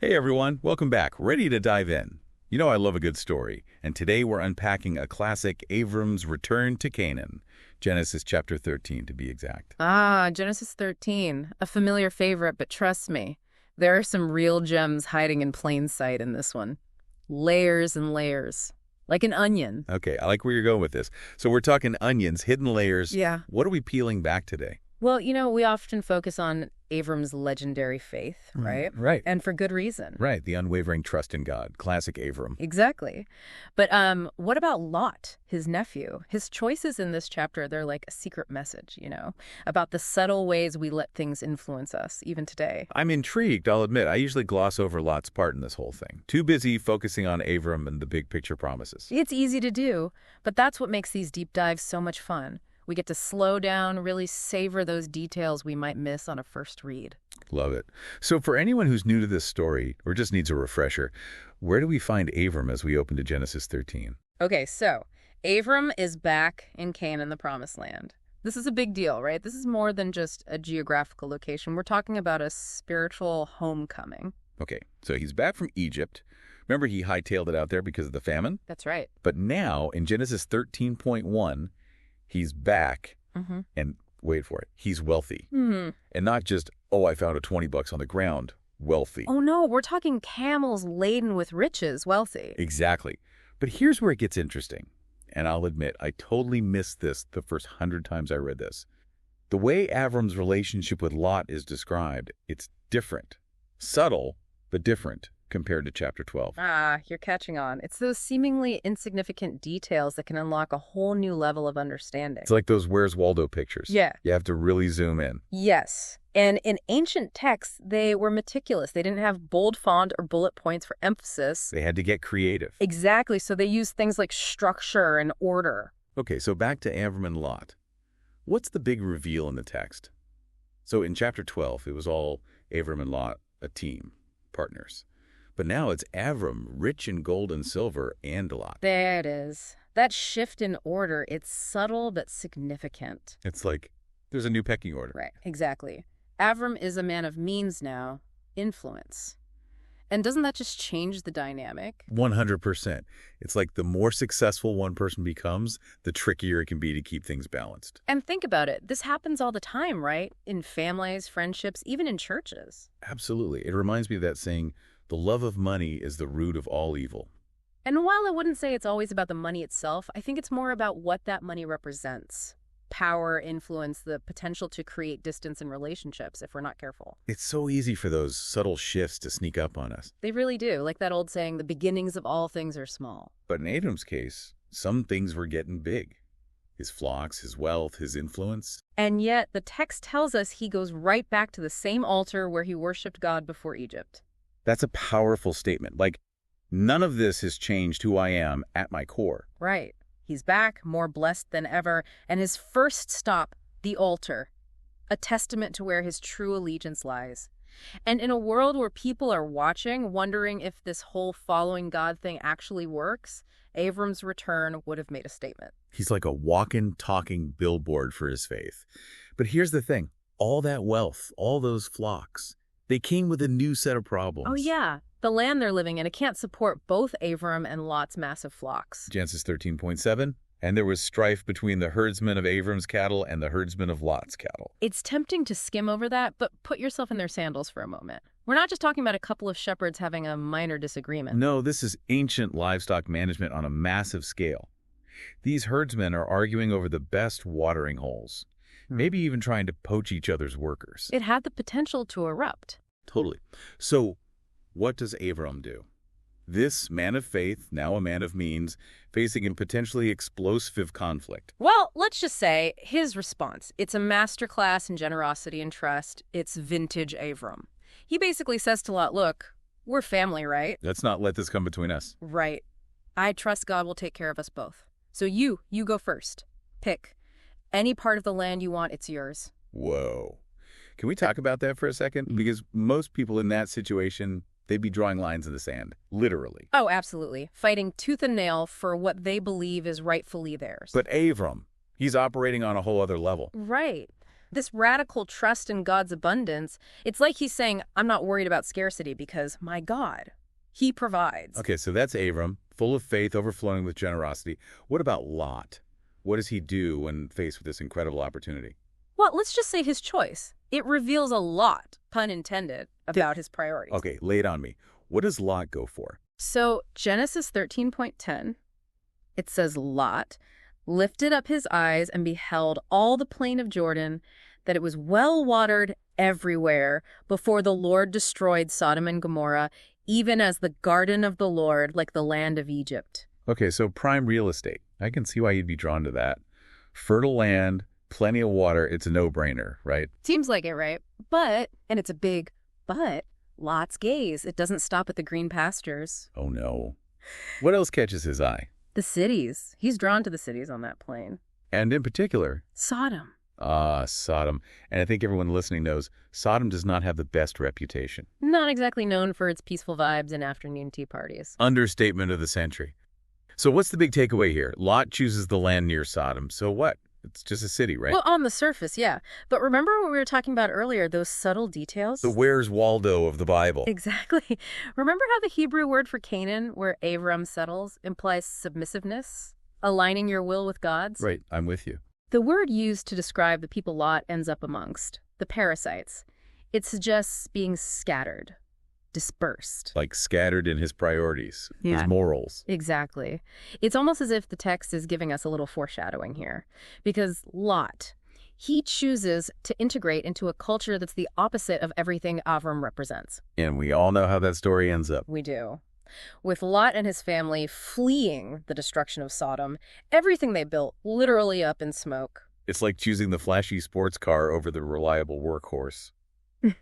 Hey everyone, welcome back. Ready to dive in. You know I love a good story, and today we're unpacking a classic, Avram's Return to Canaan. Genesis chapter 13 to be exact. Genesis 13, a familiar favorite, but trust me, there are some real gems hiding in plain sight in this one. Layers and layers, like an onion. Okay, I like where you're going with this. So we're talking onions, hidden layers. Yeah. What are we peeling back today? Well, we often focus on Avram's legendary faith, right? Right. And for good reason. Right, the unwavering trust in God. Classic Avram. Exactly. But what about Lot, his nephew? His choices in this chapter, they're like a secret message, about the subtle ways we let things influence us, even today. I'm intrigued, I'll admit. I usually gloss over Lot's part in this whole thing. Too busy focusing on Avram and the big picture promises. It's easy to do, but that's what makes these deep dives so much fun. We get to slow down, really savor those details we might miss on a first read. Love it. So for anyone who's new to this story or just needs a refresher, where do we find Avram as we open to Genesis 13? Okay, so Avram is back in Canaan, the Promised Land. This is a big deal, right? This is more than just a geographical location. We're talking about a spiritual homecoming. Okay, so he's back from Egypt. Remember he hightailed it out there because of the famine? That's right. But now in Genesis 13.1, he's back and wait for it. He's wealthy. And not just, oh, I found a $20 on the ground, wealthy. Oh, no, we're talking camels laden with riches, wealthy. Exactly. But here's where it gets interesting. And I'll admit, I totally missed this the first 100 times I read this. The way Avram's relationship with Lot is described, it's different. Subtle, but different compared to chapter 12. You're catching on. It's those seemingly insignificant details that can unlock a whole new level of understanding. It's like those Where's Waldo pictures. Yeah. You have to really zoom in. Yes. And in ancient texts, they were meticulous. They didn't have bold font or bullet points for emphasis. They had to get creative. Exactly. So they used things like structure and order. Okay, so back to Avram and Lot. What's the big reveal in the text? So in chapter 12, it was all Avram and Lot, a team, partners. But now it's Avram, rich in gold and silver, and Lot. There it is. That shift in order, it's subtle but significant. It's like there's a new pecking order. Right, exactly. Avram is a man of means now, influence. And doesn't that just change the dynamic? 100%. It's like the more successful one person becomes, the trickier it can be to keep things balanced. And think about it. This happens all the time, right? In families, friendships, even in churches. Absolutely. It reminds me of that saying, the love of money is the root of all evil. And while I wouldn't say it's always about the money itself, I think it's more about what that money represents. Power, influence, the potential to create distance in relationships if we're not careful. It's so easy for those subtle shifts to sneak up on us. They really do. Like that old saying, the beginnings of all things are small. But in Abram's case, some things were getting big. His flocks, his wealth, his influence. And yet the text tells us he goes right back to the same altar where he worshipped God before Egypt. That's a powerful statement. Like, none of this has changed who I am at my core. Right. He's back, more blessed than ever, and his first stop, the altar, a testament to where his true allegiance lies. And in a world where people are watching, wondering if this whole following God thing actually works, Avram's return would have made a statement. He's like a walking, talking billboard for his faith. But here's the thing. All that wealth, all those flocks, they came with a new set of problems. Oh, yeah. The land they're living in, it can't support both Avram and Lot's massive flocks. Genesis 13.7, and there was strife between the herdsmen of Avram's cattle and the herdsmen of Lot's cattle. It's tempting to skim over that, but put yourself in their sandals for a moment. We're not just talking about a couple of shepherds having a minor disagreement. No, this is ancient livestock management on a massive scale. These herdsmen are arguing over the best watering holes, maybe even trying to poach each other's workers. It had the potential to erupt. Totally. So, what does Avram do? This man of faith, now a man of means, facing a potentially explosive conflict. Well, let's just say his response. It's a masterclass in generosity and trust. It's vintage Avram. He basically says to Lot, look, we're family, right? Let's not let this come between us. Right. I trust God will take care of us both. So you go first. Pick. Any part of the land you want, it's yours. Whoa. Can we talk about that for a second? Because most people in that situation, they'd be drawing lines in the sand, literally. Oh, absolutely. Fighting tooth and nail for what they believe is rightfully theirs. But Avram, he's operating on a whole other level. Right. This radical trust in God's abundance, it's like he's saying, I'm not worried about scarcity because my God, he provides. Okay, so that's Abram, full of faith, overflowing with generosity. What about Lot? What does he do when faced with this incredible opportunity? Well, let's just say his choice. It reveals a lot, pun intended, about his priorities. Okay, lay it on me. What does Lot go for? So Genesis 13.10, it says Lot lifted up his eyes and beheld all the plain of Jordan, that it was well watered everywhere before the Lord destroyed Sodom and Gomorrah, even as the garden of the Lord, like the land of Egypt. Okay, so prime real estate. I can see why you'd be drawn to that. Fertile land, plenty of water, it's a no-brainer, right? Seems like it, right? But, and it's a big but, Lot's gaze, it doesn't stop at the green pastures. Oh no. What else catches his eye? The cities. He's drawn to the cities on that plain. And in particular, Sodom. Sodom. And I think everyone listening knows Sodom does not have the best reputation. Not exactly known for its peaceful vibes and afternoon tea parties. Understatement of the century. So what's the big takeaway here? Lot chooses the land near Sodom. So what? It's just a city, right? Well, on the surface, yeah. But remember what we were talking about earlier, those subtle details? The Where's Waldo of the Bible. Exactly. Remember how the Hebrew word for Canaan, where Abram settles, implies submissiveness? Aligning your will with God's? Right, I'm with you. The word used to describe the people Lot ends up amongst, the parasites, it suggests being scattered, dispersed. Like scattered in his priorities, Yeah. his morals. Exactly. It's almost as if the text is giving us a little foreshadowing here. Because Lot, he chooses to integrate into a culture that's the opposite of everything Avram represents. And we all know how that story ends up. We do. With Lot and his family fleeing the destruction of Sodom, everything they built literally up in smoke. It's like choosing the flashy sports car over the reliable workhorse.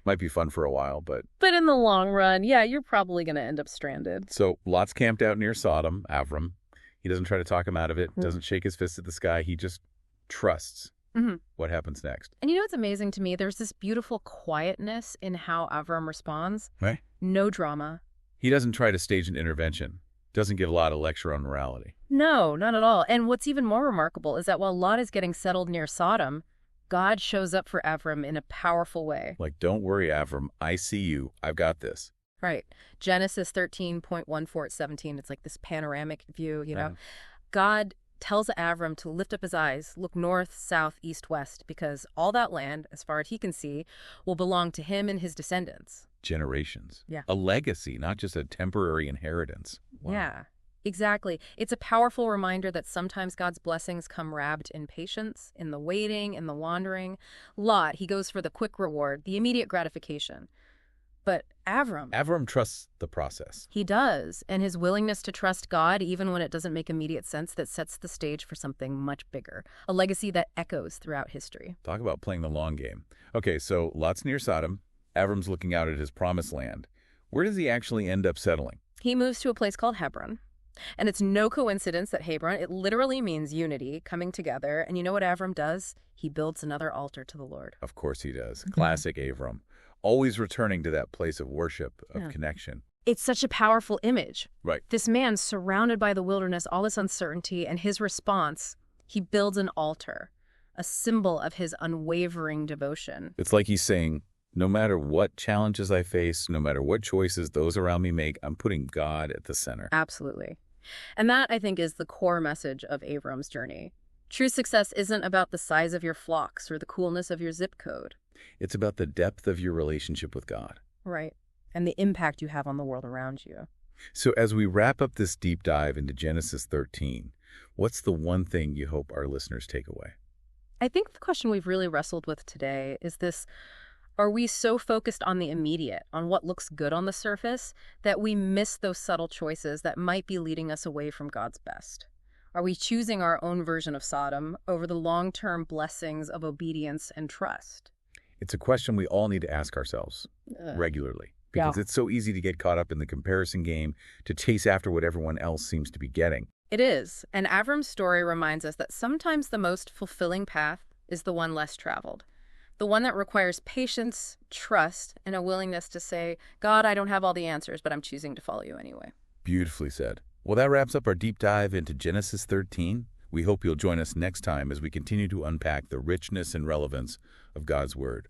Might be fun for a while, but... But in the long run, yeah, you're probably going to end up stranded. So Lot's camped out near Sodom, Avram. He doesn't try to talk him out of it, doesn't shake his fist at the sky. He just trusts what happens next. And you know what's amazing to me? There's this beautiful quietness in how Avram responds. Right. No drama. He doesn't try to stage an intervention. Doesn't give Lot a lecture on morality. No, not at all. And what's even more remarkable is that while Lot is getting settled near Sodom, God shows up for Avram in a powerful way. Like, don't worry, Avram. I see you. I've got this. Right. Genesis 13.14-17, it's like this panoramic view, you know. Uh-huh. God tells Avram to lift up his eyes, look north, south, east, west, because all that land, as far as he can see, will belong to him and his descendants. Generations. Yeah. A legacy, not just a temporary inheritance. Wow. Yeah, exactly. It's a powerful reminder that sometimes God's blessings come wrapped in patience, in the waiting, in the wandering. Lot, he goes for the quick reward, the immediate gratification. But Avram trusts the process. he does, and his willingness to trust God, even when it doesn't make immediate sense, that sets the stage for something much bigger, a legacy that echoes throughout history. Talk about playing the long game. Okay, so Lot's near Sodom. Avram's looking out at his promised land. Where does he actually end up settling? He moves to a place called Hebron. And it's no coincidence that Hebron, it literally means unity, coming together. And you know what Avram does? He builds another altar to the Lord. Of course he does. Classic Avram. Always returning to that place of worship, of connection. It's such a powerful image. Right. This man surrounded by the wilderness, all this uncertainty, and his response, he builds an altar, a symbol of his unwavering devotion. It's like he's saying, no matter what challenges I face, no matter what choices those around me make, I'm putting God at the center. Absolutely. And that, I think, is the core message of Avram's journey. True success isn't about the size of your flocks or the coolness of your zip code. It's about the depth of your relationship with God. Right. And the impact you have on the world around you. So as we wrap up this deep dive into Genesis 13, what's the one thing you hope our listeners take away? I think the question we've really wrestled with today is this: are we so focused on the immediate, on what looks good on the surface, that we miss those subtle choices that might be leading us away from God's best? Are we choosing our own version of Sodom over the long-term blessings of obedience and trust? It's a question we all need to ask ourselves regularly, because it's so easy to get caught up in the comparison game, to chase after what everyone else seems to be getting. It is. And Avram's story reminds us that sometimes the most fulfilling path is the one less traveled. The one that requires patience, trust, and a willingness to say, God, I don't have all the answers, but I'm choosing to follow you anyway. Beautifully said. Well, that wraps up our deep dive into Genesis 13. We hope you'll join us next time as we continue to unpack the richness and relevance of God's Word.